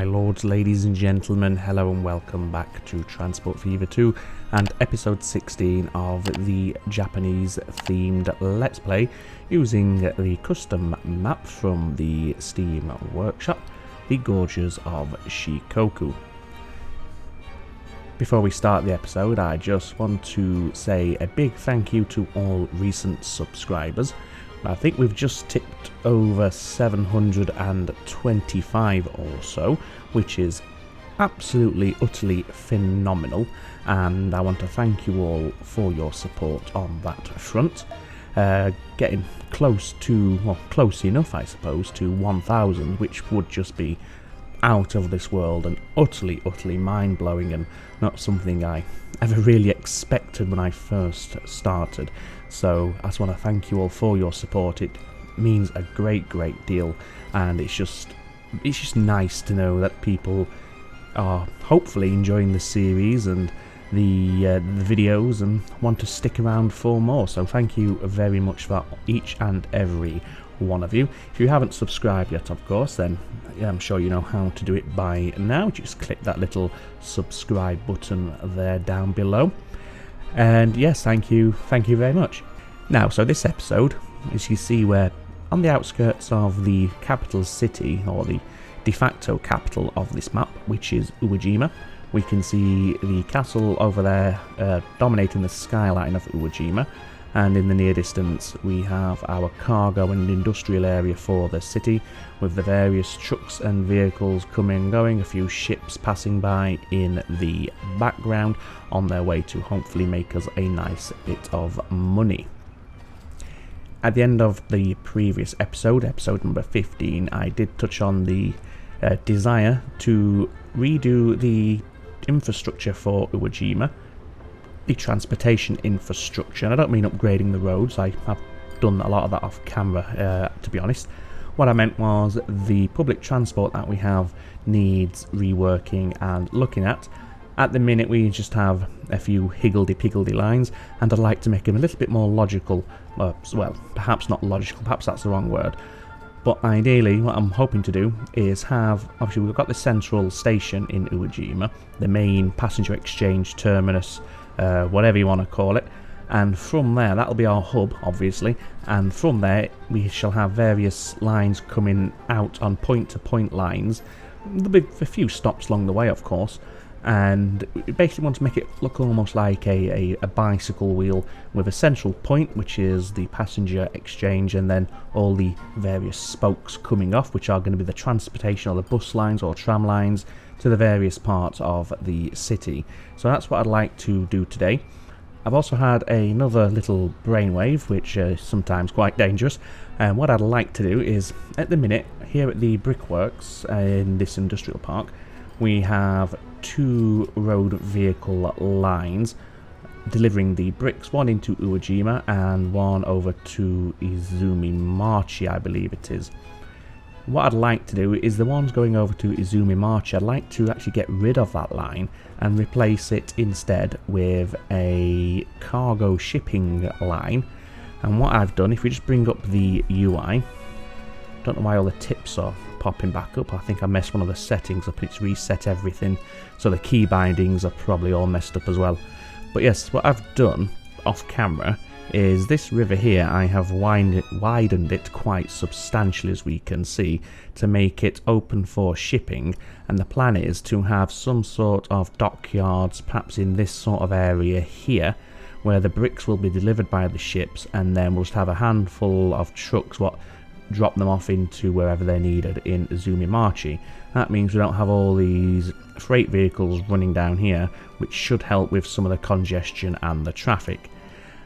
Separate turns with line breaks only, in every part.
My lords, ladies and gentlemen, hello and welcome back to Transport Fever 2 and episode 16 of the Japanese themed Let's Play using the custom map from the Steam Workshop, the Gorges of Shikoku. Before we start the episode, I just want to say a big thank you to all recent subscribers. I think we've just tipped over 725 or so, which is absolutely, utterly phenomenal, and I want to thank you all for your support on that front. Getting close to, well, close enough I suppose, to 1,000, which would just be out of this world and utterly, utterly mind-blowing and not something I ever really expected when I first started. So I just want to thank you all for your support. It means a great deal, and it's just nice to know that people are hopefully enjoying the series and the videos and want to stick around for more. So thank you very much for each and every one of you. If you haven't subscribed yet, of course, then I'm sure you know how to do it by now. Just click that little subscribe button there down below. And yes, thank you very much. Now, so this episode, as you see, we're on the outskirts of the capital city, or the de facto capital of this map, which is UWAJIMA. We can see the castle over there dominating the skyline of UWAJIMA, and in the near distance we have our cargo and industrial area for the city, with the various trucks and vehicles coming and going, a few ships passing by in the background on their way to hopefully make us a nice bit of money. At the end of the previous episode number 15, I did touch on the desire to redo the infrastructure for UWAJIMA, the transportation infrastructure, and I don't mean upgrading the roads. I have done a lot of that off camera, to be honest. What I meant was the public transport that we have needs reworking and looking at. At the minute we just have a few higgledy-piggledy lines, and I'd like to make them a little bit more logical. Well, perhaps not logical, perhaps that's the wrong word. But ideally, what I'm hoping to do is have, obviously we've got the central station in UWAJIMA, the main passenger exchange terminus, whatever you want to call it, and from there, that'll be our hub, obviously, and from there we shall have various lines coming out on point-to-point lines. There'll be a few stops along the way, of course, and we basically want to make it look almost like a bicycle wheel with a central point, which is the passenger exchange, and then all the various spokes coming off, which are going to be the transportation or the bus lines or tram lines to the various parts of the city. So that's what I'd like to do today. I've also had another little brainwave, which is sometimes quite dangerous, and what I'd like to do is, at the minute, here at the brickworks in this industrial park, we have 2 road vehicle lines delivering the bricks, one into UWAJIMA and one over to Izumimachi, I believe it is. What I'd like to do is the ones going over to Izumimachi, I'd like to actually get rid of that line and replace it instead with a cargo shipping line. And what I've done, if we just bring up the UI, don't know why all the tips are popping back up. I think I messed one of the settings up. It's reset everything, so the key bindings are probably all messed up as well. But yes, what I've done off camera is this river here, I have widened it quite substantially, as we can see, to make it open for shipping, and the plan is to have some sort of dockyards perhaps in this sort of area here, where the bricks will be delivered by the ships, and then we'll just have a handful of trucks drop them off into wherever they're needed in Izumimachi. That means we don't have all these freight vehicles running down here, which should help with some of the congestion and the traffic.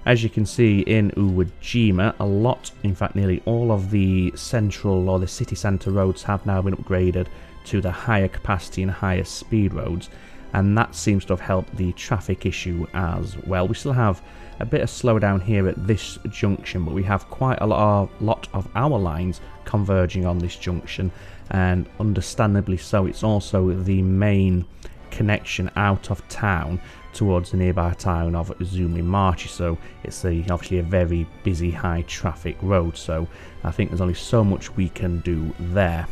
As you can see in UWAJIMA, a lot, in fact nearly all of the central or the city centre roads have now been upgraded to the higher capacity and higher speed roads, and that seems to have helped the traffic issue as well. We still have a bit of slowdown here at this junction, but we have quite a lot of our lines converging on this junction, and understandably so. It's also the main connection out of town towards the nearby town of Izumimachi, so it's obviously a very busy high traffic road, so I think there's only so much we can do there.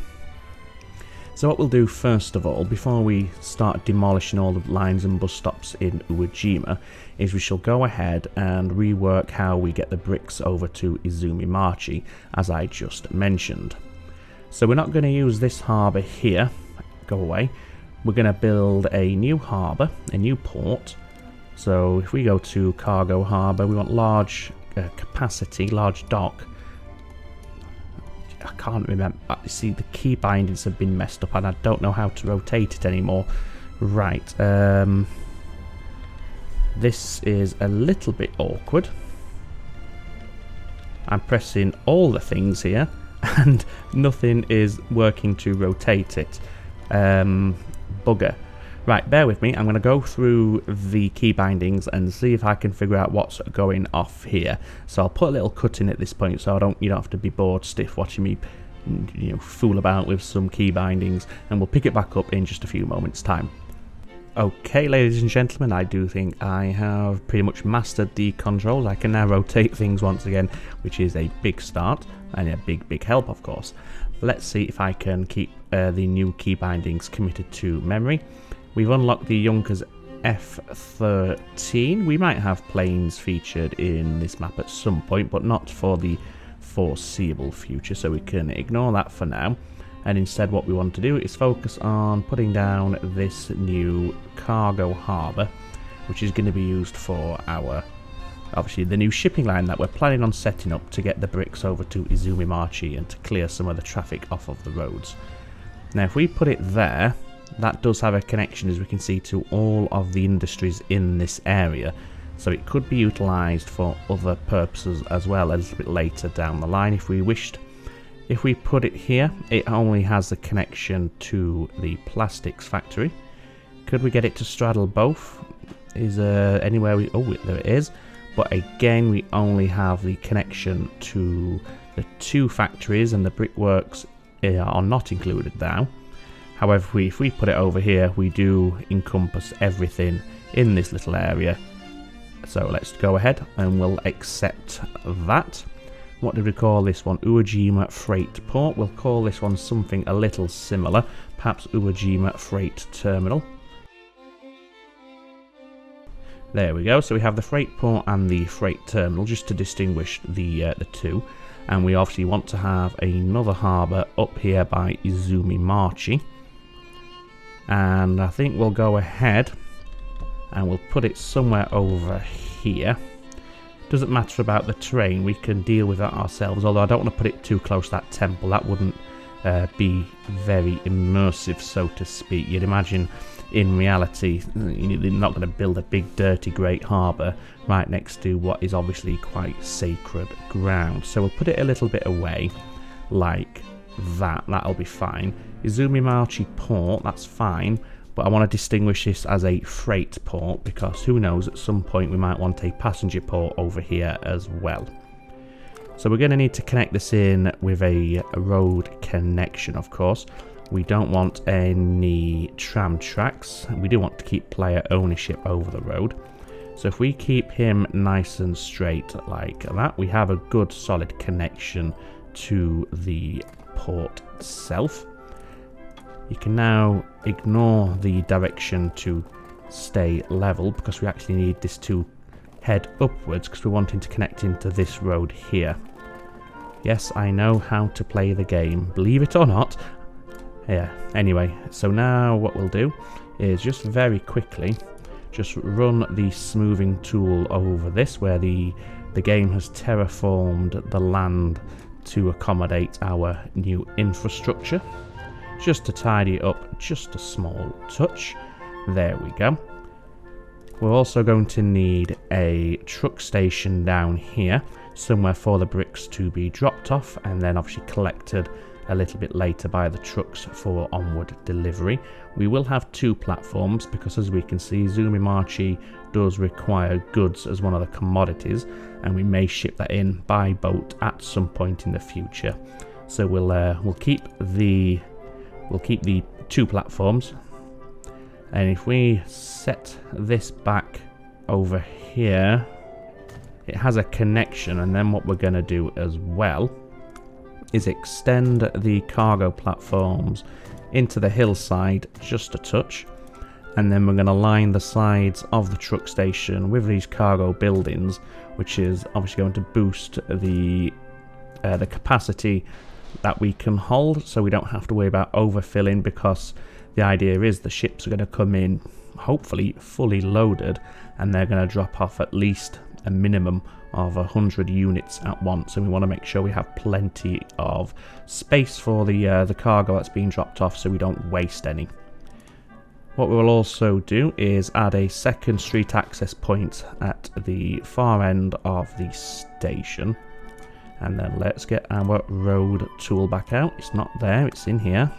So what we'll do first of all, before we start demolishing all the lines and bus stops in UWAJIMA, is we shall go ahead and rework how we get the bricks over to UWAJIMA, as I just mentioned. So we're not going to use this harbour here, go away. We're going to build a new harbour, a new port. So if we go to cargo harbour, we want large capacity, large dock. I can't remember. See, the key bindings have been messed up and I don't know how to rotate it anymore. Right. This is a little bit awkward. I'm pressing all the things here and nothing is working to rotate it. Bugger. Right, bear with me. I'm going to go through the key bindings and see if I can figure out what's going off here. So I'll put a little cut in at this point, so you don't have to be bored stiff watching me, fool about with some key bindings, and we'll pick it back up in just a few moments' time. Okay, ladies and gentlemen, I do think I have pretty much mastered the controls. I can now rotate things once again, which is a big start and a big help, of course. Let's see if I can keep the new key bindings committed to memory. We've unlocked the Junkers F13. We might have planes featured in this map at some point, but not for the foreseeable future, so we can ignore that for now. And instead what we want to do is focus on putting down this new cargo harbour, which is going to be used for our, obviously, the new shipping line that we're planning on setting up to get the bricks over to UWAJIMA and to clear some of the traffic off of the roads. Now if we put it there, that does have a connection, as we can see, to all of the industries in this area, so it could be utilised for other purposes as well a little bit later down the line if we wished. If we put it here, it only has the connection to the plastics factory. Could we get it to straddle both? Is there anywhere we... oh, there it is. But again, we only have the connection to the two factories, and the brickworks are not included now. However, if we put it over here, we do encompass everything in this little area. So let's go ahead and we'll accept that. What did we call this one? UWAJIMA Freight Port. We'll call this one something a little similar. Perhaps UWAJIMA Freight Terminal. There we go. So we have the freight port and the freight terminal, just to distinguish the two. And we obviously want to have another harbour up here by UWAJIMA. And I think we'll go ahead and we'll put it somewhere over here. Doesn't matter about the terrain, we can deal with that ourselves, although I don't want to put it too close to that temple. That wouldn't be very immersive, so to speak. You'd imagine in reality you're not going to build a big dirty great harbour right next to what is obviously quite sacred ground. So we'll put it a little bit away like that. That'll be fine. UWAJIMA port, that's fine, but I want to distinguish this as a freight port because who knows, at some point we might want a passenger port over here as well. So we're going to need to connect this in with a road connection, of course. We don't want any tram tracks. We do want to keep player ownership over the road. So if we keep him nice and straight like that, we have a good solid connection to the port itself. You can now ignore the direction to stay level because we actually need this to head upwards because we're wanting to connect into this road here. Yes, I know how to play the game, believe it or not. Yeah, anyway, so now what we'll do is just very quickly just run the smoothing tool over this where the game has terraformed the land to accommodate our new infrastructure. Just to tidy it up just a small touch. There we go. We're also going to need a truck station down here, somewhere for the bricks to be dropped off and then obviously collected a little bit later by the trucks for onward delivery. We will have two platforms because, as we can see, UWAJIMA does require goods as one of the commodities, and we may ship that in by boat at some point in the future. So we'll keep the two platforms, and if we set this back over here, it has a connection. And then what we're going to do as well is extend the cargo platforms into the hillside just a touch, and then we're going to line the sides of the truck station with these cargo buildings, which is obviously going to boost the capacity that we can hold, so we don't have to worry about overfilling, because the idea is the ships are going to come in hopefully fully loaded, and they're going to drop off at least a minimum of 100 units at once, and we want to make sure we have plenty of space for the cargo that's being dropped off, so we don't waste any. What we will also do is add a second street access point at the far end of the station, and then let's get our road tool back out. It's not there, it's in here.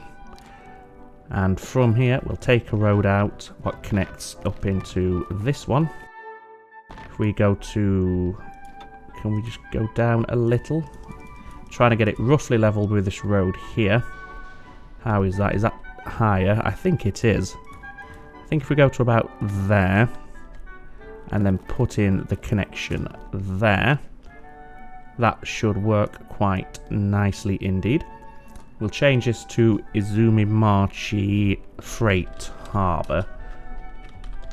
And from here we'll take a road out what connects up into this one. If we go to, can we just go down a little, trying to get it roughly level with this road here. How is that? Is that higher? I think it is. I think if we go to about there and then put in the connection there, that should work quite nicely indeed. We'll change this to UWAJIMA Freight Harbour,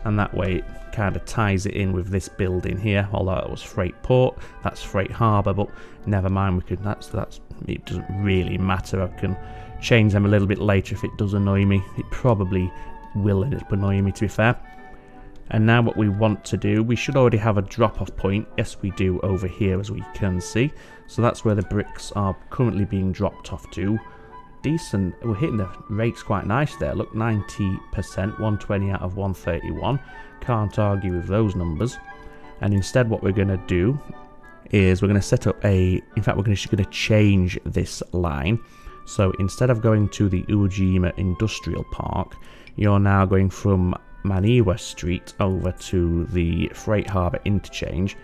and that way it kind of ties it in with this building here. Although it was Freight Port, that's Freight Harbour, but never mind, we could that's it doesn't really matter. I can change them a little bit later if it does annoy me. It probably will end up annoying me, to be fair. And now what we want to do, we should already have a drop-off point. Yes, we do, over here, as we can see. So that's where the bricks are currently being dropped off to. Decent. We're hitting the rates quite nice there. Look, 90%, 120 out of 131. Can't argue with those numbers. And instead what we're going to do is we're going to set up a... In fact, we're just going to change this line. So instead of going to the UWAJIMA Industrial Park, you're now going from Maniwa Street over to the Freight Harbour interchange,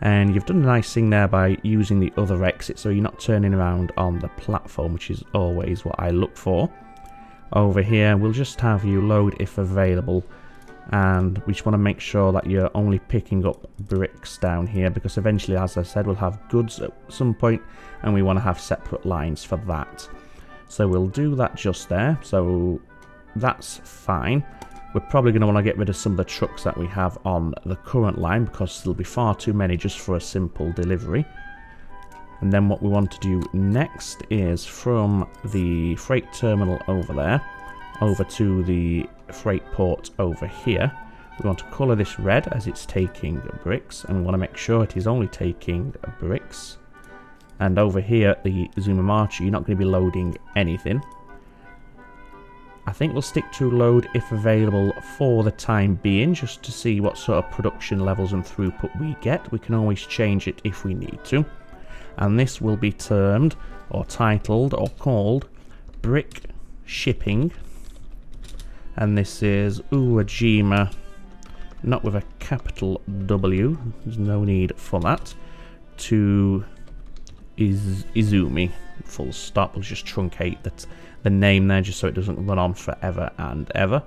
and you've done a nice thing there by using the other exit, so you're not turning around on the platform, which is always what I look for. Over here we'll just have you load if available, and we just want to make sure that you're only picking up bricks down here, because eventually, as I said, we'll have goods at some point and we want to have separate lines for that. So we'll do that just there, so that's fine. We're probably going to want to get rid of some of the trucks that we have on the current line, because there'll be far too many just for a simple delivery. And then what we want to do next is from the freight terminal over there, over to the freight port over here. We want to colour this red as it's taking bricks, and we want to make sure it is only taking bricks. And over here at the UWAJIMA, you're not going to be loading anything. I think we'll stick to load if available for the time being, just to see what sort of production levels and throughput we get. We can always change it if we need to. And this will be termed, or titled, or called Brick Shipping. And this is UWAJIMA, not with a capital W, there's no need for that, to Izumi, full stop. We'll just truncate the name there just so it doesn't run on forever and ever.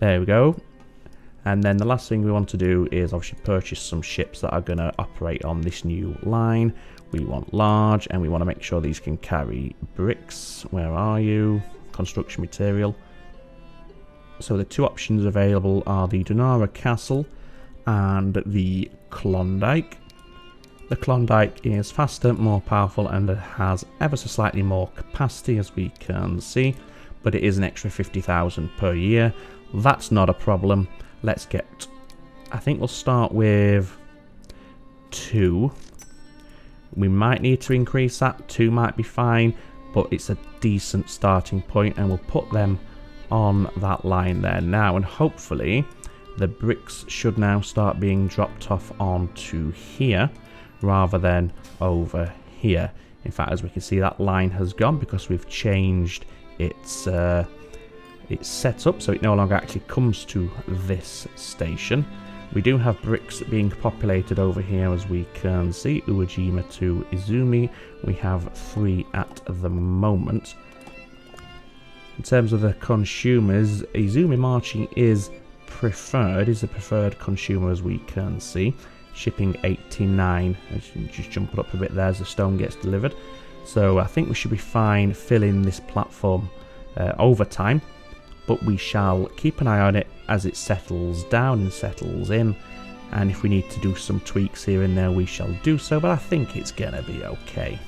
There we go. And then the last thing we want to do is obviously purchase some ships that are going to operate on this new line. We want large, and we want to make sure these can carry bricks. Where are you? Construction material. So the two options available are the Donara Castle and the Klondike. The Klondike is faster, more powerful, and it has ever so slightly more capacity, as we can see, but it is an extra 50,000 per year. That's not a problem. Let's get, I think we'll start with 2. We might need to increase that. 2 might be fine, but it's a decent starting point, and we'll put them on that line there now, and hopefully the bricks should now start being dropped off onto here rather than over here. In fact, as we can see, that line has gone because we've changed its setup, so it no longer actually comes to this station. We do have bricks being populated over here, as we can see. UWAJIMA to Izumi, we have 3 at the moment. In terms of the consumers, UWAJIMA is preferred, is the preferred consumer, as we can see. Shipping 89, just jump it up a bit there as the stone gets delivered. So I think we should be fine filling this platform over time, but we shall keep an eye on it as it settles down and settles in, and if we need to do some tweaks here and there we shall do so, but I think it's gonna be okay.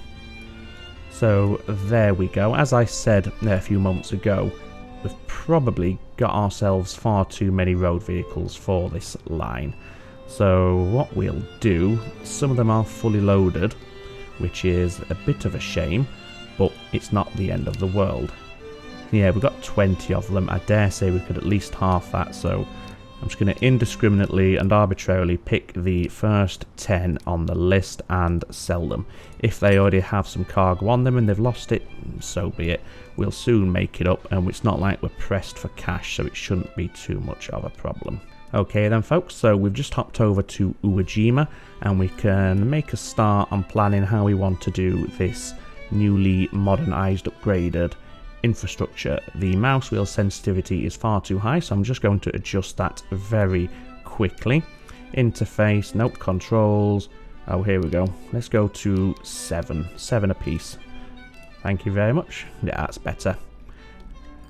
So there we go. As I said a few moments ago, we've probably got ourselves far too many road vehicles for this line. So what we'll do, some of them are fully loaded, which is a bit of a shame, but it's not the end of the world. Yeah, we've got 20 of them. I dare say we could at least half that, so I'm just going to indiscriminately and arbitrarily pick the first 10 on the list and sell them. If they already have some cargo on them and they've lost it, so be it. We'll soon make it up, and it's not like we're pressed for cash, so it shouldn't be too much of a problem. Okay then folks, so we've just hopped over to UWAJIMA, and we can make a start on planning how we want to do this newly modernised, upgraded infrastructure. The mouse wheel sensitivity is far too high, so I'm just going to adjust that very quickly. Interface, nope, controls, oh here we go, let's go to 7 apiece. Thank you very much. Yeah, that's better.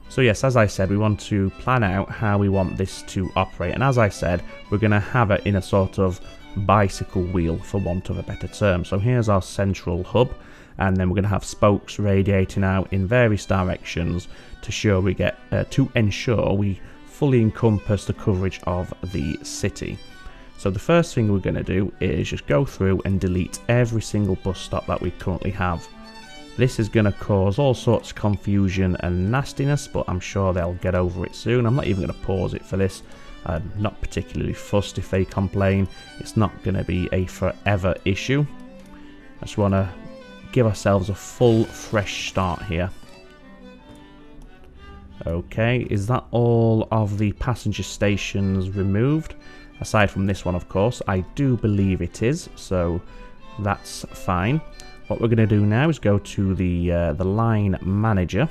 So yes, as I said, we want to plan out how we want this to operate, and as I said, we're going to have it in a sort of bicycle wheel, for want of a better term. So here's our central hub, and then we're going to have spokes radiating out in various directions to ensure we fully encompass the coverage of the city. So the first thing we're going to do is just go through and delete every single bus stop that we currently have. This is going to cause all sorts of confusion and nastiness, but I'm sure they'll get over it soon. I'm not even going to pause it for this. I'm not particularly fussed if they complain. It's not going to be a forever issue. I just want to give ourselves a full fresh start here. Okay, is that all of the passenger stations removed? Aside from this one, of course. I do believe it is, so that's fine. What we're going to do now is go to the line manager,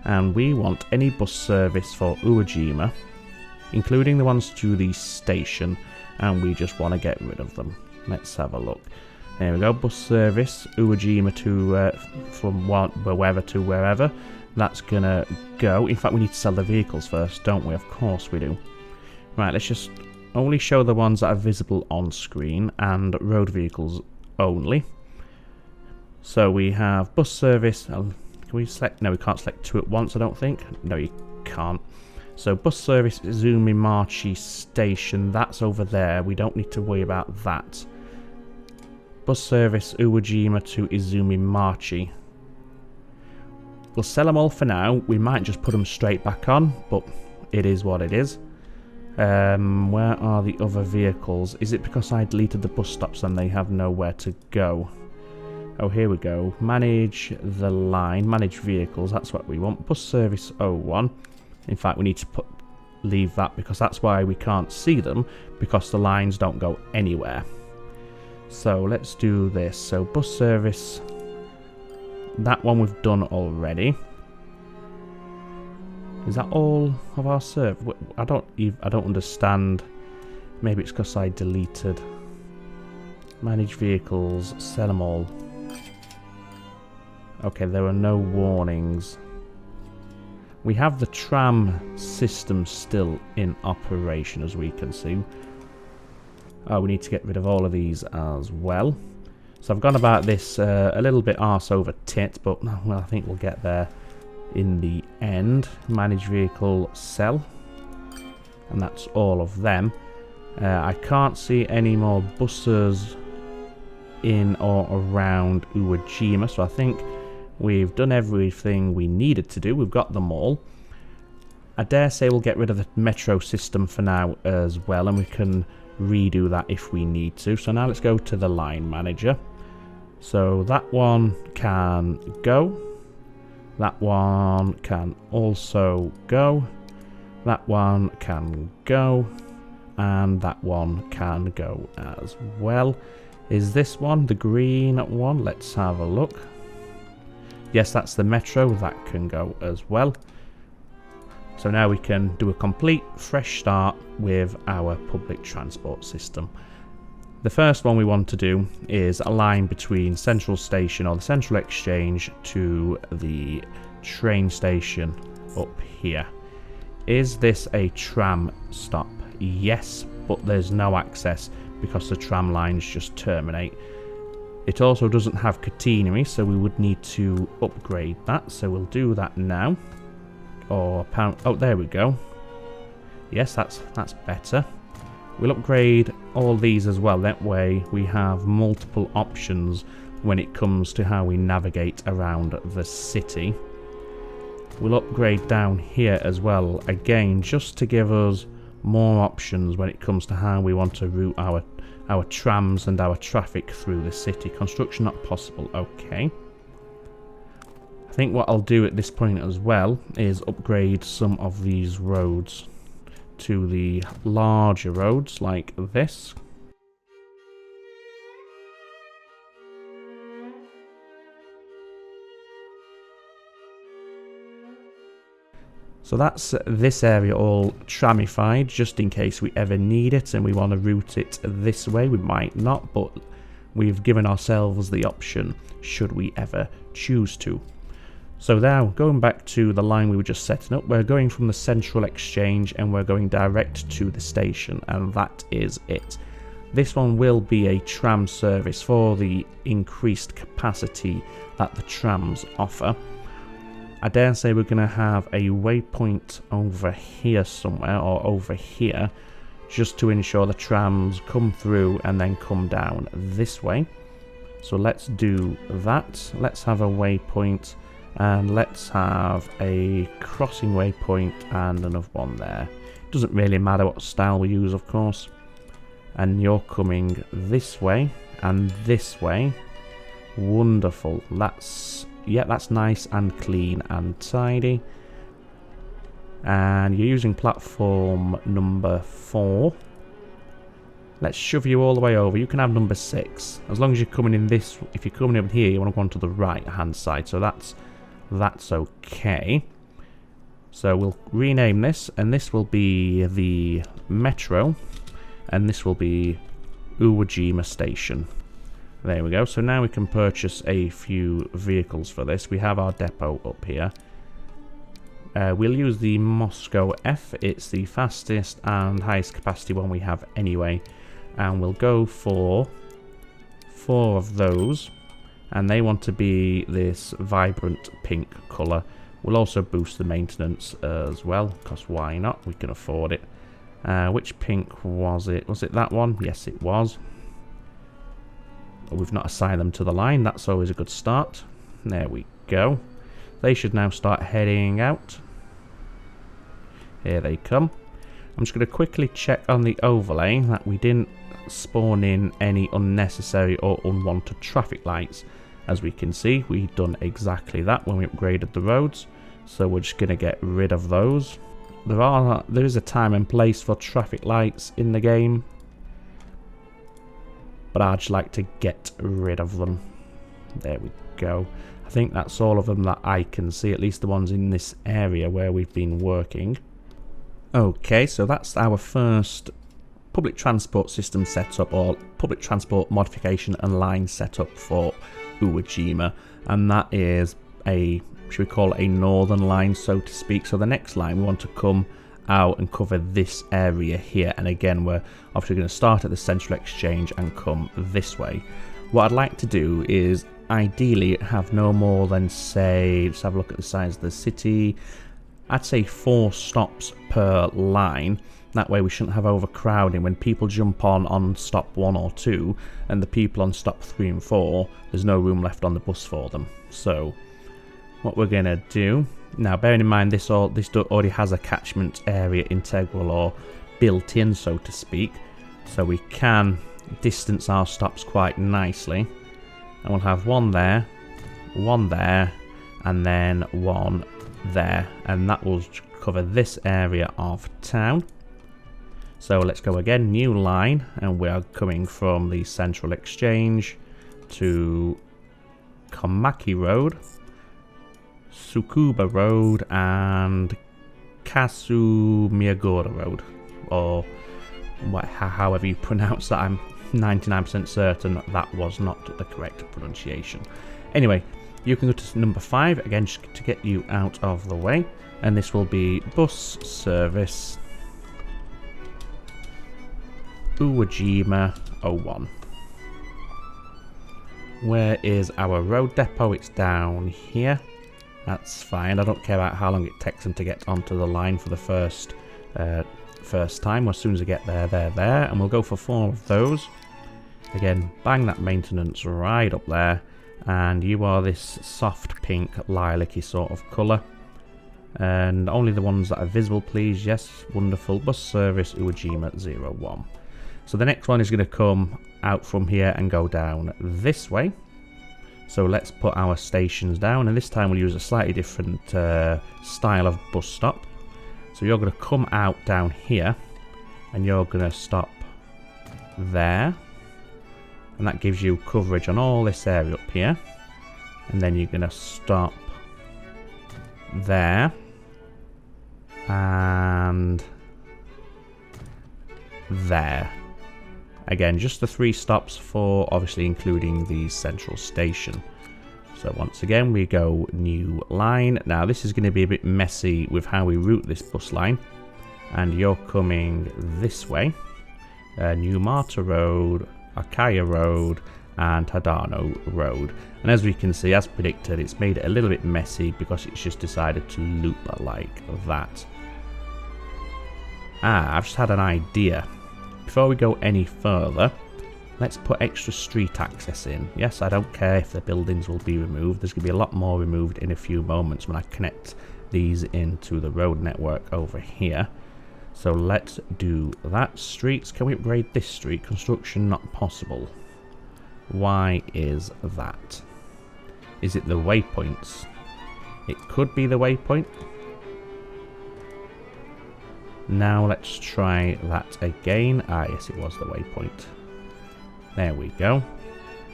and we want any bus service for UWAJIMA, including the ones to the station, and we just want to get rid of them. Let's have a look. There we go, bus service UWAJIMA to from wherever to wherever. That's gonna go. In fact, we need to sell the vehicles first, don't we? Of course we do. Right, let's just only show the ones that are visible on screen, and road vehicles only. So we have bus service. Can we select? No, we can't select two at once, I don't think. No, you can't. So bus service Izumimachi station, that's over there. We don't need to worry about that. Bus service UWAJIMA to Izumimachi. We'll sell them all for now. We might just put them straight back on, but it is what it is. Where are the other vehicles? Is it because I deleted the bus stops and they have nowhere to go? Oh, here we go. Manage the line. Manage vehicles. That's what we want. Bus service 01. In fact, we need to leave that, because that's why we can't see them, because the lines don't go anywhere. So let's do this. So bus service. That one we've done already. Is that all of our serve? I don't understand. Maybe it's because I deleted. Manage vehicles. Sell them all. Okay, there are no warnings. We have the tram system still in operation, as we can see. Oh, we need to get rid of all of these as well. So I've gone about this a little bit arse over tit, but well, I think we'll get there in the end. Manage vehicle, sell. And that's all of them. I can't see any more buses in or around UWAJIMA, so I think we've done everything we needed to do. We've got them all. I dare say we'll get rid of the metro system for now as well, and we can redo that if we need to. So now let's go to the line manager. So that one can go. That one can also go. That one can go. And that one can go as well. Is this one the green one? Let's have a look. Yes, that's the metro. That can go as well. So now we can do a complete fresh start with our public transport system. The first one we want to do is a line between Central Station or the Central Exchange to the train station up here. Is this a tram stop? Yes, but there's no access because the tram lines just terminate. It also doesn't have catenary, so we would need to upgrade that, so we'll do that now. Or oh, there we go. Yes, that's better. We'll upgrade all these as well, that way we have multiple options when it comes to how we navigate around the city. We'll upgrade down here as well, again, just to give us more options when it comes to how we want to route our trams and our traffic through the city. Construction not possible, okay. I think what I'll do at this point as well is upgrade some of these roads to the larger roads like this. So that's this area all tramified, just in case we ever need it and we want to route it this way. We might not, but we've given ourselves the option should we ever choose to. So now, going back to the line we were just setting up, we're going from the Central Exchange and we're going direct to the station, and that is it. This one will be a tram service for the increased capacity that the trams offer. I dare say we're going to have a waypoint over here somewhere, or over here, just to ensure the trams come through and then come down this way. So let's do that. Let's have a waypoint. And let's have a crossing waypoint and another one there. Doesn't really matter what style we use, of course. And you're coming this way and this way. Wonderful. That's nice and clean and tidy. And you're using platform number 4. Let's shove you all the way over. You can have number 6. As long as you're coming in this, if you're coming over here, you want to go on to the right hand side. So that's okay. So we'll rename this, and this will be the Metro, and this will be UWAJIMA Station. There we go. So now we can purchase a few vehicles for this. We have our depot up here. We'll use the Moscow F. It's the fastest and highest capacity one we have anyway, and we'll go for 4 of those. And they want to be this vibrant pink colour. We'll also boost the maintenance as well, because why not? We can afford it. Which pink was it? Was it that one? Yes, it was. We've not assigned them to the line. That's always a good start. There we go. They should now start heading out. Here they come. I'm just going to quickly check on the overlay that we didn't spawn in any unnecessary or unwanted traffic lights. As we can see, we've done exactly that when we upgraded the roads, so we're just going to get rid of those. There is a time and place for traffic lights in the game, but I'd just like to get rid of them. There we go. I think that's all of them that I can see, at least the ones in this area where we've been working. Okay, so that's our first public transport system setup, or public transport modification and line setup for UWAJIMA, and that is a, should we call it a northern line, so to speak. So the next line, we want to come out and cover this area here, and again we're obviously going to start at the Central Exchange and come this way. What I'd like to do is ideally have no more than, say, let's have a look at the size of the city. I'd say 4 stops per line. That way we shouldn't have overcrowding. When people jump on stop 1 or 2, and the people on stop 3 and 4, there's no room left on the bus for them. So what we're going to do, now bearing in mind this already has a catchment area integral or built in, so to speak, so we can distance our stops quite nicely. And we'll have 1 there, 1 there, and then 1 there, and that will cover this area of town. So let's go again, new line, and we are coming from the Central Exchange to Komaki Road, Tsukuba Road, and Kasumiyagura Road, or however you pronounce that. I'm 99% certain that was not the correct pronunciation. Anyway, you can go to number 5 again just to get you out of the way, and this will be bus service UWAJIMA 01. Where is our road depot? It's down here. That's fine. I don't care about how long it takes them to get onto the line for the first time. As soon as I get there, they're there, and we'll go for 4 of those. Again, bang that maintenance right up there, and you are this soft pink lilac-y sort of colour. And only the ones that are visible, please. Yes, wonderful. Bus service UWAJIMA 01. So the next one is going to come out from here and go down this way. So let's put our stations down, and this time we'll use a slightly different style of bus stop. So you're going to come out down here, and you're going to stop there, and that gives you coverage on all this area up here. And then you're going to stop there, and there. Again, just the 3 stops for obviously including the central station. So once again, we go new line. Now this is going to be a bit messy with how we route this bus line. And you're coming this way. New Marta Road, Akaya Road, and Tadano Road. And as we can see, as predicted, it's made it a little bit messy because it's just decided to loop like that. I've just had an idea. Before we go any further, let's put extra street access in. Yes, I don't care if the buildings will be removed. There's going to be a lot more removed in a few moments when I connect these into the road network over here. So let's do that. Streets, can we upgrade this street? Construction not possible. Why is that? Is it the waypoints? It could be the waypoint. Now let's try that again. Yes, it was the waypoint. There we go.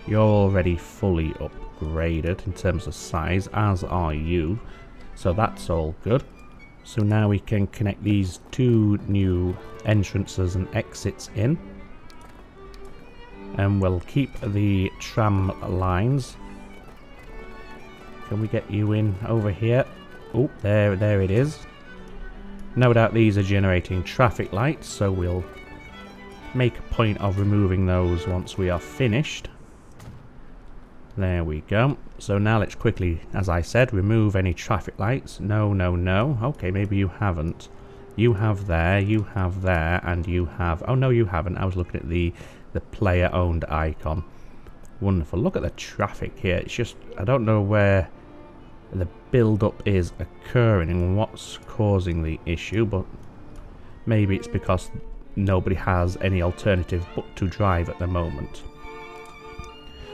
You're already fully upgraded in terms of size, as are you. So that's all good. So now we can connect these 2 new entrances and exits in. And we'll keep the tram lines. Can we get you in over here? Oh, there it is. No doubt these are generating traffic lights, so we'll make a point of removing those once we are finished. There we go. So now let's quickly, as I said, remove any traffic lights. No, no, no. Okay, maybe you haven't. You have there, and you have... Oh, no, you haven't. I was looking at the player-owned icon. Wonderful. Look at the traffic here. It's just... I don't know where the build-up is occurring and what's causing the issue, but maybe it's because nobody has any alternative but to drive at the moment.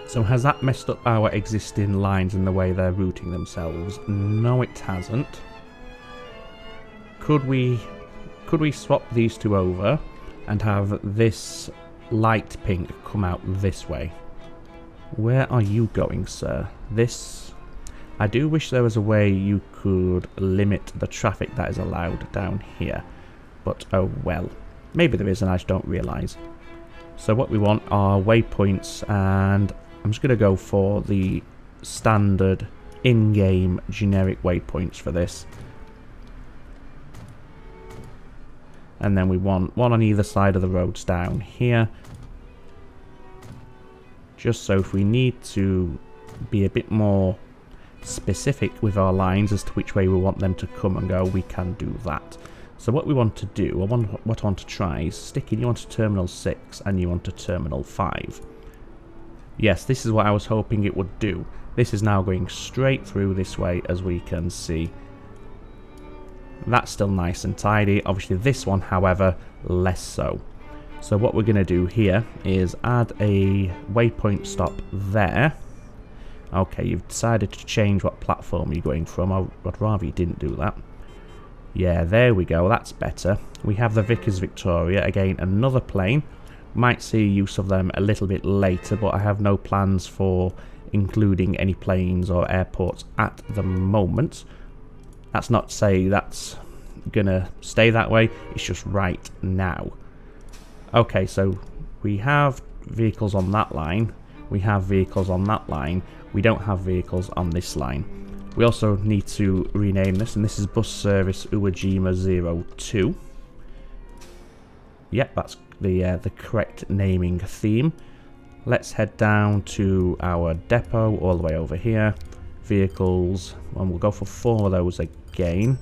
So has that messed up our existing lines and the way they're routing themselves? No, it hasn't. Could we swap these 2 over and have this light pink come out this way? Where are you going, sir? This... I do wish there was a way you could limit the traffic that is allowed down here. But oh well. Maybe there is and I just don't realise. So what we want are waypoints, and I'm just going to go for the standard in-game generic waypoints for this. And then we want 1 on either side of the roads down here. Just so if we need to be a bit more specific with our lines as to which way we want them to come and go, we can do that. So what we want to do, what I want to try is sticking you onto Terminal 6 and you onto Terminal 5. Yes, this is what I was hoping it would do. This is now going straight through this way, as we can see. That's still nice and tidy. Obviously this one, however, less so. So what we're going to do here is add a waypoint stop there. Okay, you've decided to change what platform you're going from. I'd rather you didn't do that. Yeah, there we go. That's better. We have the Vickers Victoria. Again, another plane. Might see use of them a little bit later, but I have no plans for including any planes or airports at the moment. That's not to say that's gonna stay that way. It's just right now. Okay, so we have vehicles on that line. We have vehicles on that line. We don't have vehicles on this line. We also need to rename this, and this is bus service UWAJIMA 02. Yep, that's the correct naming theme. Let's head down to our depot all the way over here. Vehicles, and we'll go for 4 of those again.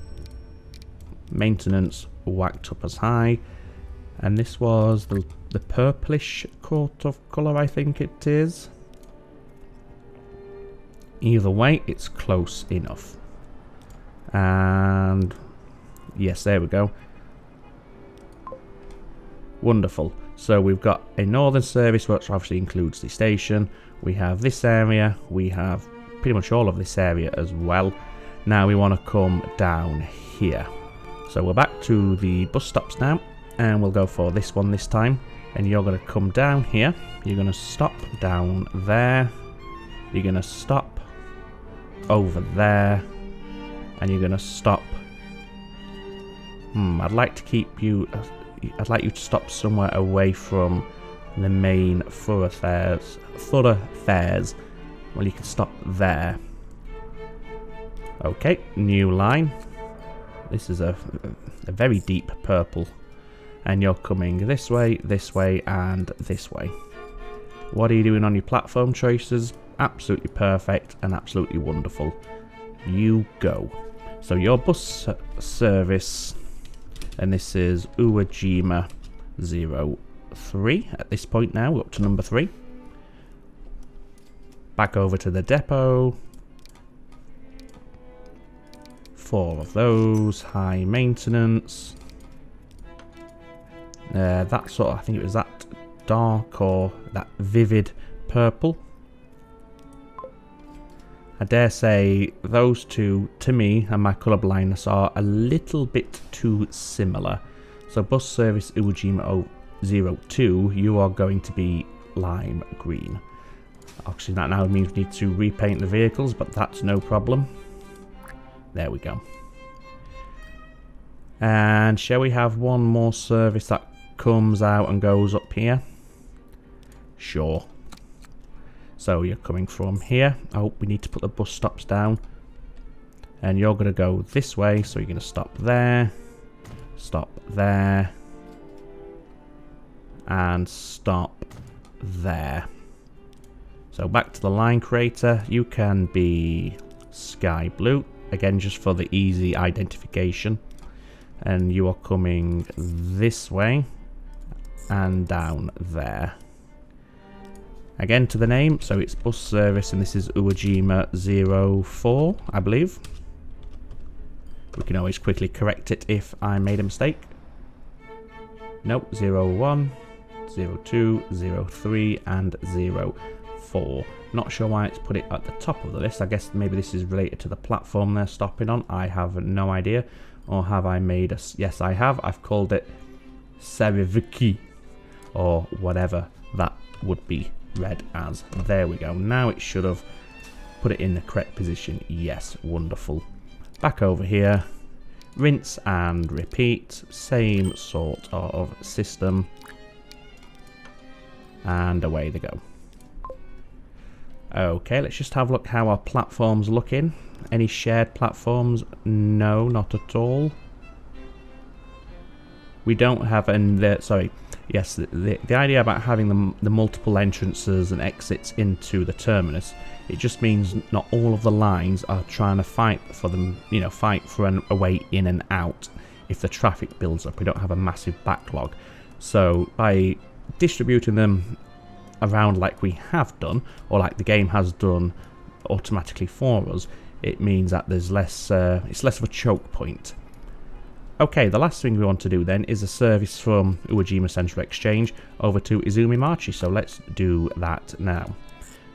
Maintenance whacked up as high. And this was the purplish coat of colour, I think it is. Either way, it's close enough. And yes, there we go. Wonderful. So we've got a northern service, which obviously includes the station. We have this area. We have pretty much all of this area as well. Now we want to come down here. So we're back to the bus stops now, and we'll go for this one this time. And you're going to come down here. You're going to stop down there. You're going to stop over there, and you're going to stop. I'd like to keep you. I'd like you to stop somewhere away from the main thoroughfares. Well, you can stop there. Okay, new line. This is a very deep purple, and you're coming this way, and this way. What are you doing on your platform choices? Absolutely perfect and absolutely wonderful. You go. So your bus service, and this is UWAJIMA 03 at this point now. We're up to number 3. Back over to the depot. 4 of those. High maintenance. That sort of, I think it was that dark or that vivid purple. I dare say those two, to me, and my colour blindness, are a little bit too similar. So bus service UWAJIMA 02, you are going to be lime green. Actually, that now means we need to repaint the vehicles, but that's no problem. There we go. And shall we have one more service that comes out and goes up here? Sure. So you're coming from here. Oh, we need to put the bus stops down. And you're going to go this way. So you're going to stop there. Stop there. And stop there. So back to the line creator. You can be sky blue. Again, just for the easy identification. And you are coming this way. And down there. Again to the name, so it's bus service, and this is UWAJIMA 04, I believe. We can always quickly correct it if I made a mistake. Nope, 01, 02, 03, and 04. Not sure why it's put it at the top of the list. I guess maybe this is related to the platform they're stopping on. I have no idea. Or have I made a... Yes, I have. I've called it Seriviki, or whatever that would be read as. There we go. Now it should have put it in the correct position. Yes, wonderful. Back over here. Rinse and repeat. Same sort of system. And away they go. Okay, let's just have a look how our platforms looking. Any shared platforms? No, not at all. We don't have, and sorry, yes, the idea about having the multiple entrances and exits into the terminus, it just means not all of the lines are trying to fight for them, you know, fight for a way in and out if the traffic builds up. We don't have a massive backlog. So by distributing them around like we have done, or like the game has done automatically for us, it means that there's less, it's less of a choke point. Okay, the last thing we want to do then is a service from UWAJIMA Central Exchange over to Izumimachi, so let's do that now.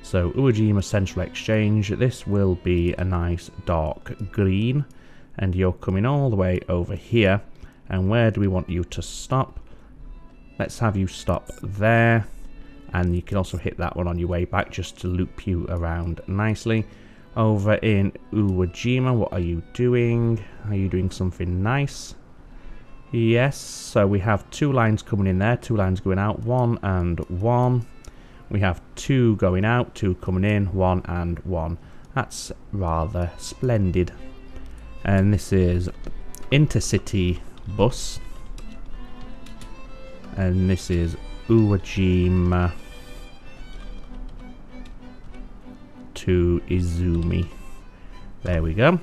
So UWAJIMA Central Exchange, this will be a nice dark green, and you're coming all the way over here. And where do we want you to stop? Let's have you stop there, and you can also hit that one on your way back just to loop you around nicely. Over in UWAJIMA, what are you doing? Are you doing something nice? Yes, so we have 2 lines coming in there, 2 lines going out, 1 and 1. We have 2 going out, 2 coming in, 1 and 1. That's rather splendid. And this is intercity bus. And this is UWAJIMA to Izumi. There we go.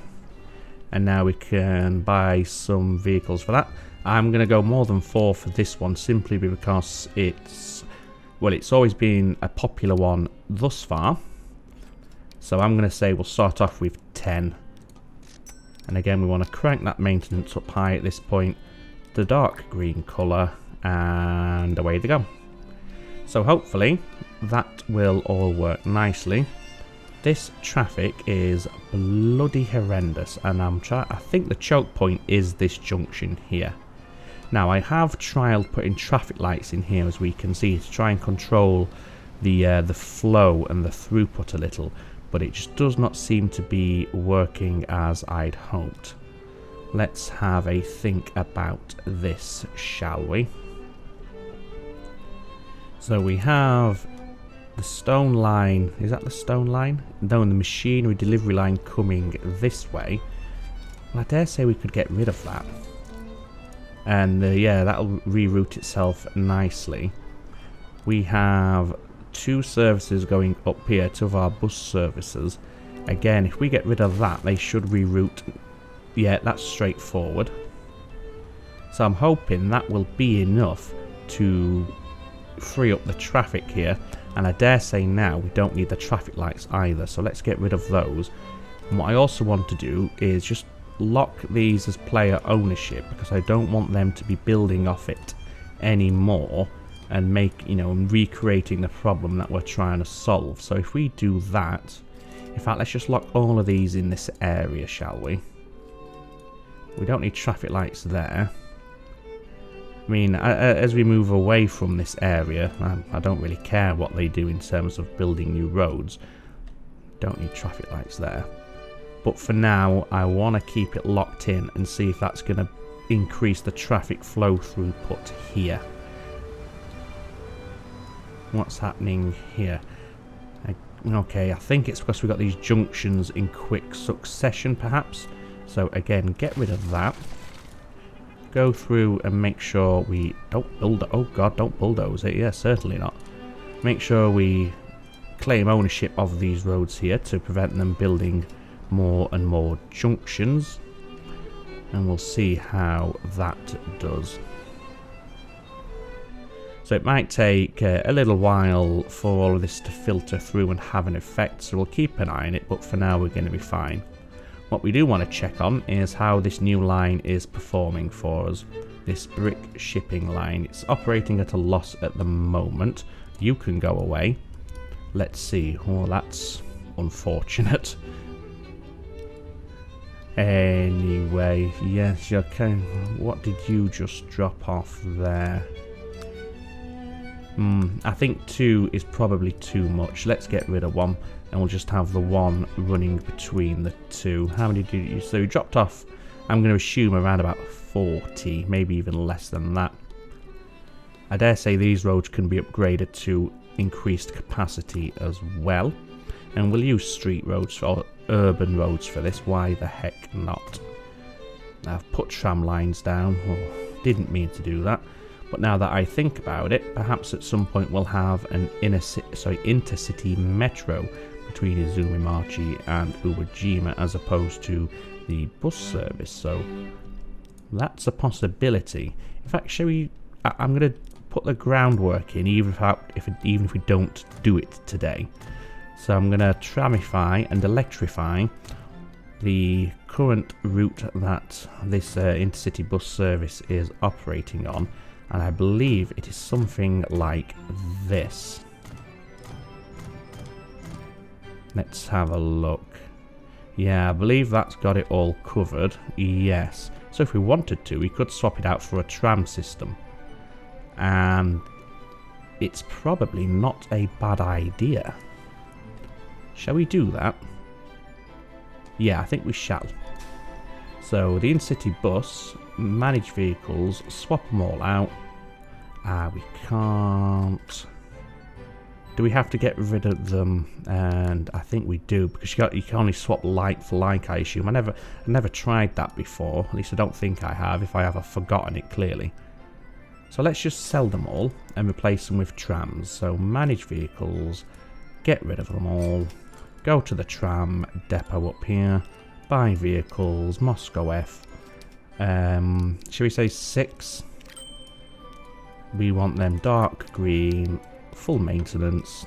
And now we can buy some vehicles for that. I'm going to go more than 4 for this one simply because it's, well, it's always been a popular one thus far. So I'm going to say we'll start off with 10. And again, we want to crank that maintenance up high at this point. The dark green colour, and away they go. So hopefully that will all work nicely. This traffic is bloody horrendous, and I think the choke point is this junction here. Now I have trialled putting traffic lights in here, as we can see, to try and control the flow and the throughput a little, but it just does not seem to be working as I'd hoped. Let's have a think about this, shall we? So we have the stone line. Is that the stone line? No, the machinery delivery line coming this way. Well, I dare say we could get rid of that. And yeah, that'll reroute itself nicely. We have 2 services going up here, 2 of our bus services. Again, if we get rid of that, they should reroute. Yeah, that's straightforward. So I'm hoping that will be enough to free up the traffic here. And I dare say now we don't need the traffic lights either, so let's get rid of those. And what I also want to do is just lock these as player ownership, because I don't want them to be building off it anymore and recreating the problem that we're trying to solve. So if we do that, in fact, let's just lock all of these in this area, shall we? We don't need traffic lights there. I mean, as we move away from this area, I don't really care what they do in terms of building new roads. Don't need traffic lights there. But for now, I want to keep it locked in and see if that's going to increase the traffic flow throughput here. What's happening here? Okay, I think it's because we've got these junctions in quick succession, perhaps. So again, get rid of that. Go through and make sure we don't bulldoze it. Yeah, certainly not. Make sure we claim ownership of these roads here to prevent them building more and more junctions, and we'll see how that does. So it might take a little while for all of this to filter through and have an effect, so we'll keep an eye on it, but for now we're going to be fine. What we do want to check on is how this new line is performing for us. This brick shipping line, it's operating at a loss at the moment. You can go away. Let's see. Oh, that's unfortunate. Anyway, yes, you can. What did you just drop off there? I think 2 is probably too much. Let's get rid of 1. And we'll just have the 1 running between the 2. How many did you... So you dropped off, I'm going to assume, around about 40, maybe even less than that. I dare say these roads can be upgraded to increased capacity as well. And we'll use street roads or urban roads for this. Why the heck not? I've put tram lines down. Oh, didn't mean to do that. But now that I think about it, perhaps at some point we'll have an intercity metro between Izumi and UWAJIMA as opposed to the bus service. So that's a possibility. In fact, shall we? I'm going to put the groundwork in, even if we don't do it today. So I'm going to tramify and electrify the current route that this intercity bus service is operating on. And I believe it is something like this. Let's have a look. Yeah, I believe that's got it all covered. Yes. So if we wanted to, we could swap it out for a tram system. And it's probably not a bad idea. Shall we do that? Yeah, I think we shall. So the in-city bus, manage vehicles, swap them all out. We can't. Do we have to get rid of them? And I think we do, because you can only swap like for like, I assume. I never tried that before. At least I don't think I have. If I have, I've forgotten it clearly. So let's just sell them all and replace them with trams. So manage vehicles, get rid of them all, go to the tram depot up here, buy vehicles, Moscow F. Should we say 6? We want them dark green, full maintenance.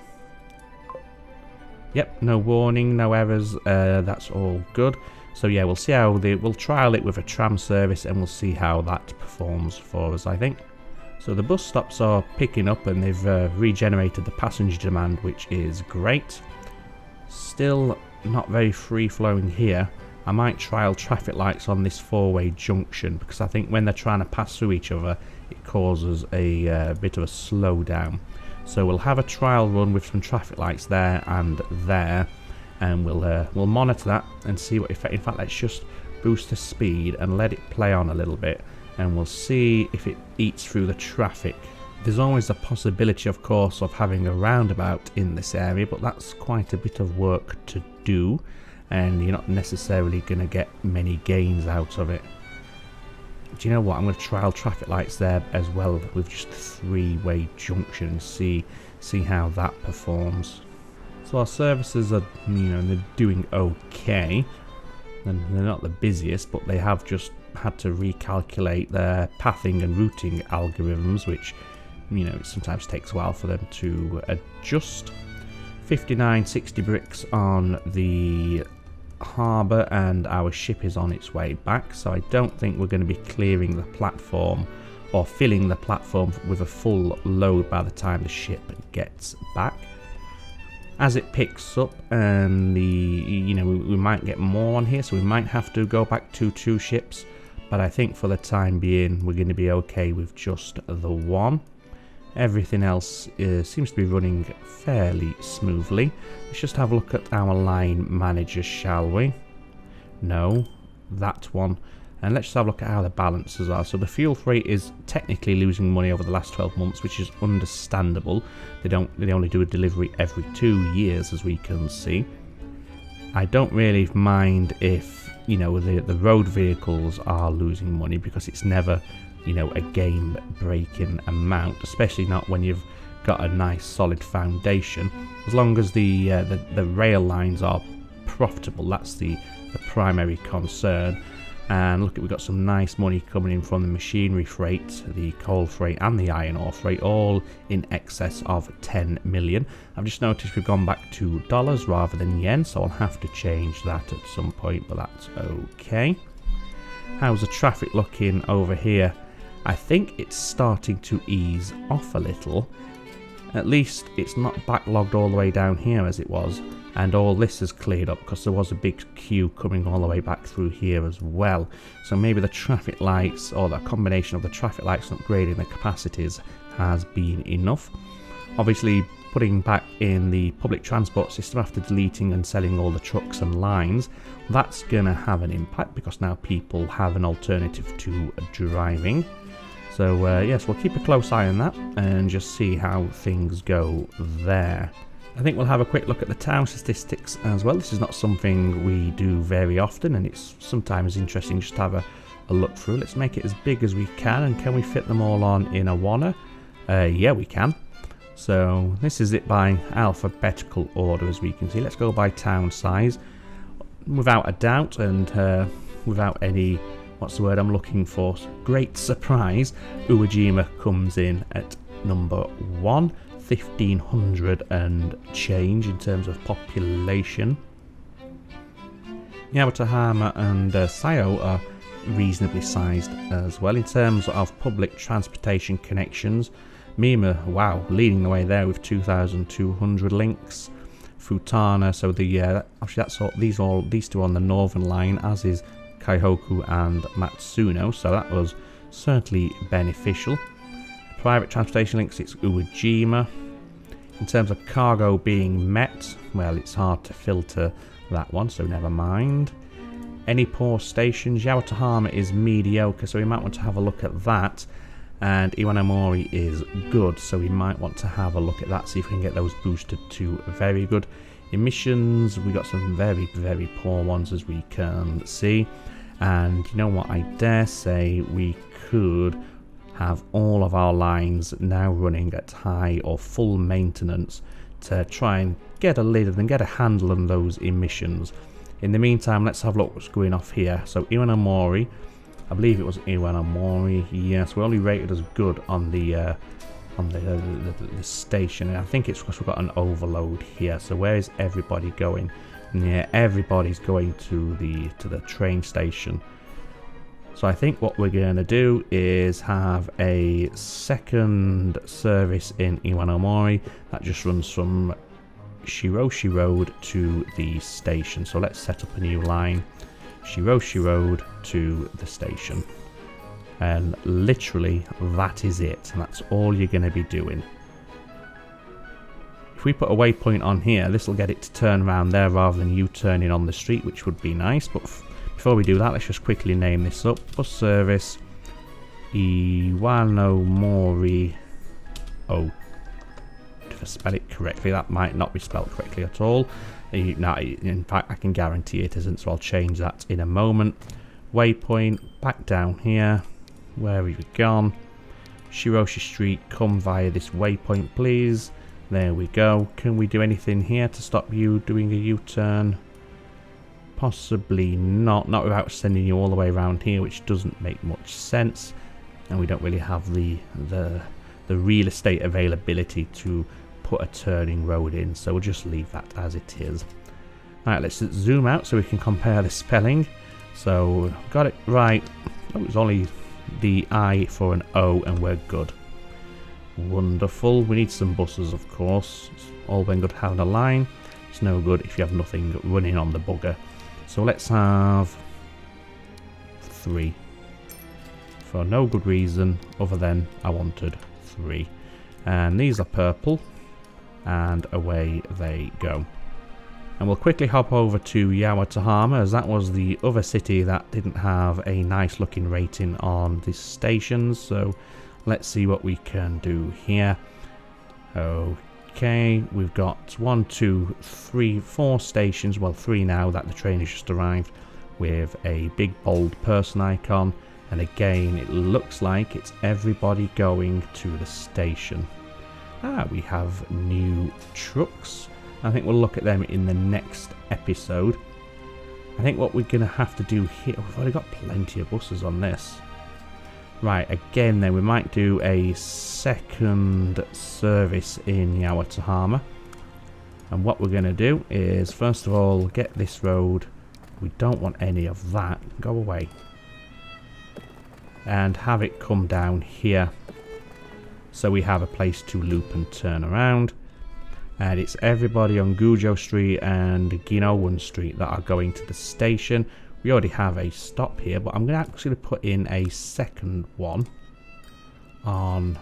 Yep, no warning, no errors, that's all good. So yeah, we'll see how we'll trial it with a tram service and we'll see how that performs for us, I think. So the bus stops are picking up and they've regenerated the passenger demand, which is great. Still not very free flowing here. I might trial traffic lights on this 4-way junction, because I think when they're trying to pass through each other, it causes a bit of a slowdown. So we'll have a trial run with some traffic lights there and there, and we'll monitor that and see what effect. In fact, let's just boost the speed and let it play on a little bit, and we'll see if it eats through the traffic. There's always a possibility, of course, of having a roundabout in this area, but that's quite a bit of work to do, and you're not necessarily going to get many gains out of it. Do you know what? I'm going to trial traffic lights there as well with just a 3-way junction and see how that performs. So our services are, they're doing okay, and they're not the busiest, but they have just had to recalculate their pathing and routing algorithms, which it sometimes takes a while for them to adjust. 5960 bricks on the harbour, and our ship is on its way back, so I don't think we're going to be clearing the platform or filling the platform with a full load by the time the ship gets back. As it picks up, and we might get more on here, so we might have to go back to 2 ships, but I think for the time being we're going to be okay with just the 1. Everything else seems to be running fairly smoothly. Let's just have a look at our line managers, shall we? No, that one. And let's just have a look at how the balances are. So the fuel freight is technically losing money over the last 12 months, which is understandable. They only do a delivery every 2 years, as we can see. I don't really mind if the road vehicles are losing money, because it's never a game breaking amount, especially not when you've got a nice solid foundation. As long as the rail lines are profitable, that's the primary concern. And look, we've got some nice money coming in from the machinery freight, the coal freight and the iron ore freight, all in excess of 10 million. I've just noticed we've gone back to dollars rather than yen, so I'll have to change that at some point, but that's okay. How's the traffic looking over here? I think it's starting to ease off a little. At least it's not backlogged all the way down here as it was, and all this has cleared up, because there was a big queue coming all the way back through here as well. So maybe the traffic lights, or the combination of the traffic lights and upgrading the capacities, has been enough. Obviously, putting back in the public transport system after deleting and selling all the trucks and lines, that's going to have an impact, because now people have an alternative to driving. So yes, we'll keep a close eye on that and just see how things go there. I think we'll have a quick look at the town statistics as well. This is not something we do very often, and it's sometimes interesting just to have a look through. Let's make it as big as we can, and can we fit them all on in a wanna? Yeah, we can. So this is it by alphabetical order, as we can see. Let's go by town size. Without a doubt, and without any, what's the word I'm looking for, great surprise, UWAJIMA comes in at number 1, 1,500 and change in terms of population. UWAJIMA and Sayo are reasonably sized as well. In terms of public transportation connections, Mima, wow, leading the way there with 2,200 links. Futana, so actually these two on the northern line, as is Kaihoku and Matsuno, so that was certainly beneficial. Private transportation links, it's UWAJIMA. In terms of cargo being met, well, it's hard to filter that one, so never mind. Any poor stations, UWAJIMA is mediocre, so we might want to have a look at that. and Iwanamori is good, so we might want to have a look at that, see if we can get those boosted to very good. Emissions, we got some very, very poor ones, as we can see. And you know what, I dare say we could have all of our lines now running at high or full maintenance to try and get a lid and get a handle on those emissions. In the meantime, let's have a look what's going off here. So Iwanamori, I believe it was Iwanamori, yes, we're only rated as good on the station, and I think it's because we've got an overload here. So where is everybody going? Yeah, everybody's going to the train station. So I think what we're going to do is have a second service in Iwanamori that just runs from Shiroshi Road to the station. So let's set up a new line, Shiroshi Road to the station. And literally that is it, and that's all you're going to be doing. If we put a waypoint on here, this will get it to turn around there rather than you turning on the street, which would be nice. But before we do that, let's just quickly name this up. Bus service Iwanomori. Oh, if I spell it correctly, that might not be spelled correctly at all. No, in fact, I can guarantee it isn't, so I'll change that in a moment. Waypoint, back down here. Where have we gone? Shiroshi Street, come via this waypoint, please. There we go. Can we do anything here to stop you doing a U-turn? Possibly not. Not without sending you all the way around here, which doesn't make much sense. And we don't really have the real estate availability to put a turning road in, so we'll just leave that as it is. Alright, let's zoom out so we can compare the spelling. So, got it right. Oh, it was only the I for an O, and we're good. Wonderful. We need some buses, of course. It's all been good having a line. It's no good if you have nothing running on the bugger. So let's have 3. For no good reason other than I wanted 3. And these are purple. And away they go. And we'll quickly hop over to UWAJIMA, as that was the other city that didn't have a nice looking rating on the stations. So let's see what we can do here. Okay, we've got 1, 2, 3, 4 stations, well 3 now that the train has just arrived, with a big bold person icon. And again, it looks like it's everybody going to the station. We have new trucks. I think we'll look at them in the next episode. I think what we're going to have to do here... We've already got plenty of buses on this. Right, again then, we might do a second service in UWAJIMA. And what we're going to do is, first of all, get this road. We don't want any of that. Go away. And have it come down here. So we have a place to loop and turn around. And it's everybody on Gujo Street and Ginowan Street that are going to the station. We already have a stop here, but I'm going to actually put in a second one on...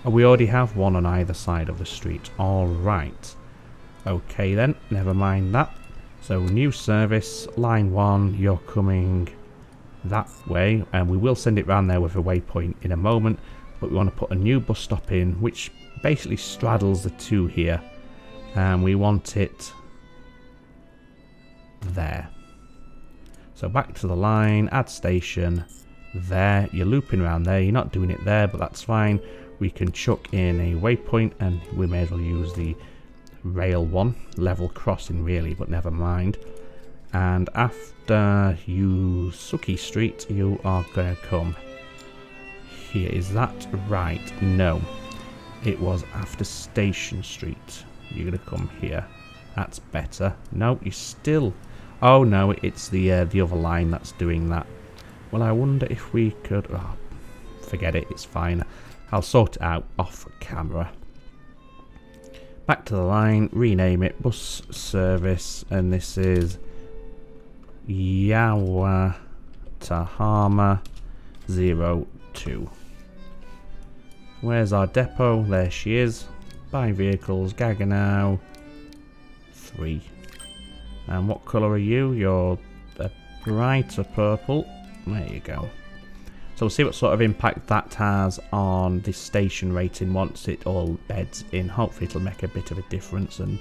we already have one on either side of the street. Alright. Okay then, never mind that. So new service, line 1, you're coming that way. And we will send it round there with a waypoint in a moment. But we want to put a new bus stop in, which basically straddles the two here. And we want it there. So back to the line, add station, there. You're looping around there, you're not doing it there, but that's fine. We can chuck in a waypoint, and we may as well use the rail one. Level crossing really, but never mind. And after Yusuki Street, you are going to come here. Is that right? No. It was after Station Street. You're going to come here. That's better. No, you still... Oh no, it's the other line that's doing that. Well, I wonder if we could... Oh, forget it, it's fine. I'll sort it out off camera. Back to the line, rename it Bus Service, and this is UWAJIMA 02. Where's our depot? There she is. Buy vehicles, Gaggenau 3. And what colour are you? You're a brighter purple. There you go. So we'll see what sort of impact that has on the station rating once it all beds in. Hopefully it'll make a bit of a difference, and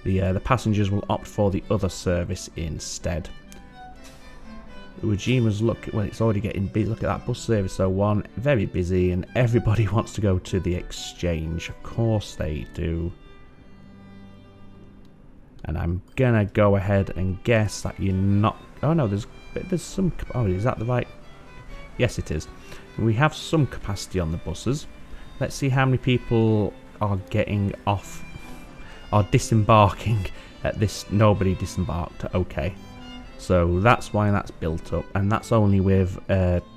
the passengers will opt for the other service instead. UWAJIMA's well, it's already getting busy. Look at that bus service 01, very busy, and everybody wants to go to the exchange. Of course they do. And I'm gonna go ahead and guess that you're not. Oh no, there's some. Oh, is that the right? Yes, it is. We have some capacity on the buses. Let's see how many people are getting off, are disembarking at this. Nobody disembarked. Okay. So that's why that's built up, and that's only with,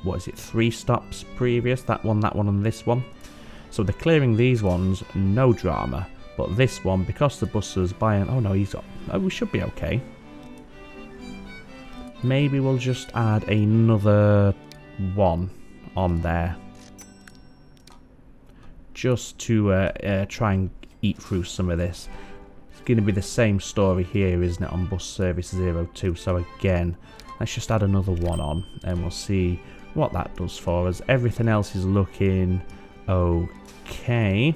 what is it, 3 stops previous, that one, and this one. So they're clearing these ones, no drama, but this one, because the buses buying, oh no, we should be okay. Maybe we'll just add another one on there, just to try and eat through some of this. Going to be the same story here, isn't it, on bus service 02? So again, let's just add another one on and we'll see what that does for us. Everything else is looking okay.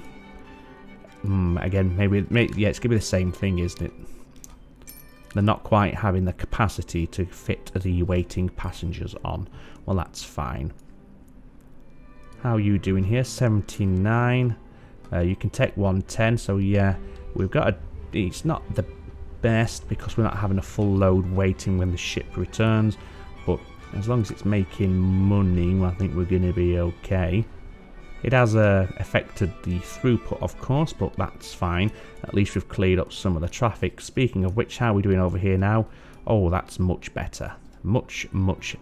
Again, maybe yeah, it's going to be the same thing, isn't it? They're not quite having the capacity to fit the waiting passengers on. Well, that's fine. How are you doing here? 79. You can take 110, so yeah, we've got a. It's not the best because we're not having a full load waiting when the ship returns, but as long as it's making money, well, I think we're going to be okay. It has affected the throughput, of course, but that's fine. At least we've cleared up some of the traffic. Speaking of which, how are we doing over here now? Oh, that's much better. Much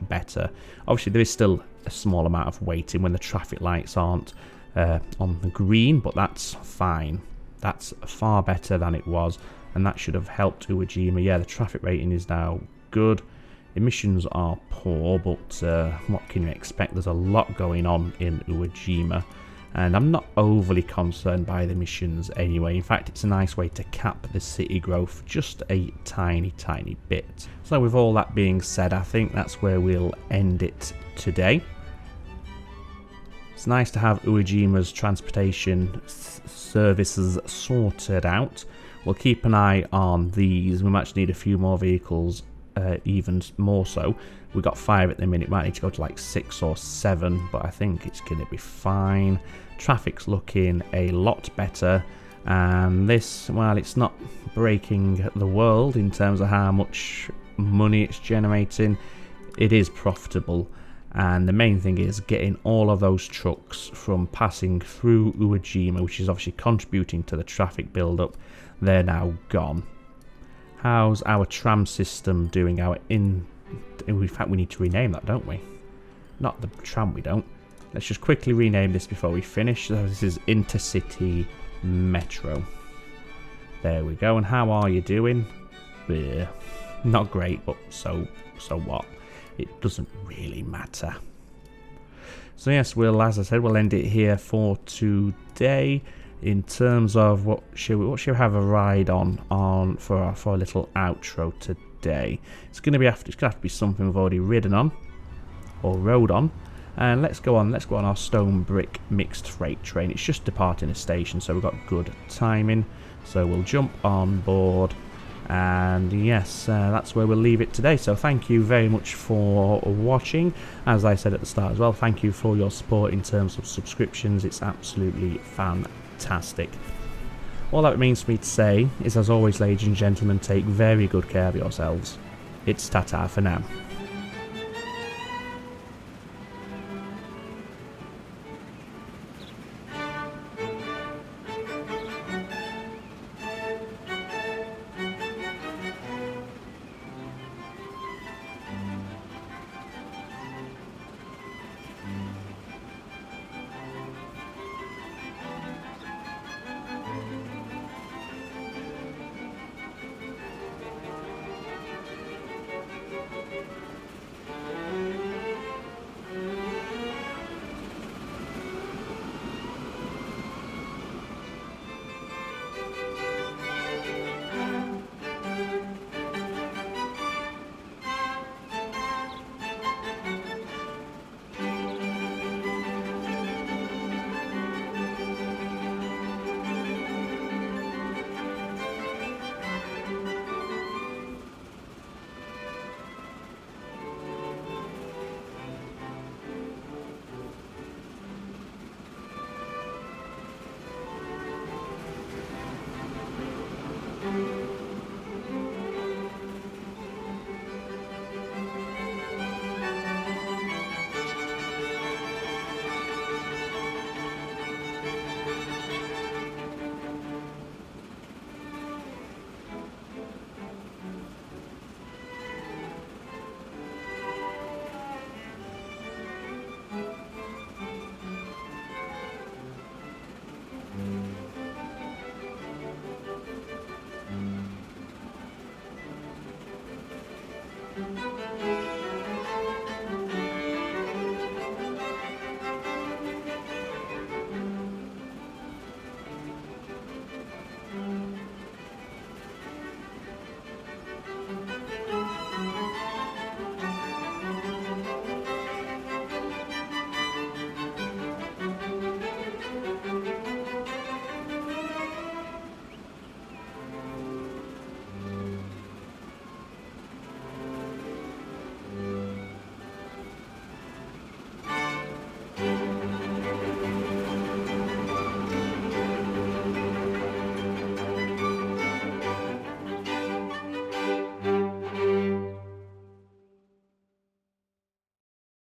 better. Obviously, there is still a small amount of waiting when the traffic lights aren't on the green, but that's fine. That's far better than it was, and that should have helped UWAJIMA. Yeah, the traffic rating is now good. Emissions are poor, but what can you expect? There's a lot going on in UWAJIMA, and I'm not overly concerned by the emissions anyway. In fact, it's a nice way to cap the city growth just a tiny bit. So with all that being said, I think that's where we'll end it today. It's nice to have UWAJIMA's transportation services sorted out. We'll keep an eye on these. We might need a few more vehicles, even more so. We've got 5 at the minute. Might need to go to like 6 or 7, but I think it's going to be fine. Traffic's looking a lot better, and this, well, it's not breaking the world in terms of how much money it's generating. It is profitable. And the main thing is getting all of those trucks from passing through UWAJIMA, which is obviously contributing to the traffic build-up. They're now gone. How's our tram system doing? In fact, we need to rename that, don't we? Not the tram, we don't. Let's just quickly rename this before we finish. So this is Intercity Metro. There we go. And how are you doing? Bleh. Not great, but so what? It doesn't really matter. So yes, as I said, we'll end it here for today. In terms of what should we have a ride on for a little outro today? It's gonna have to be something we've already ridden on or rode on. And let's go on our stone brick mixed freight train. It's just departing a station, so we've got good timing. So we'll jump on board. And yes, that's where we'll leave it today. So thank you very much for watching. As I said at the start as well, thank you for your support in terms of subscriptions. It's absolutely fantastic. All that remains for me to say is, as always, ladies and gentlemen, take very good care of yourselves. It's ta-ta for now.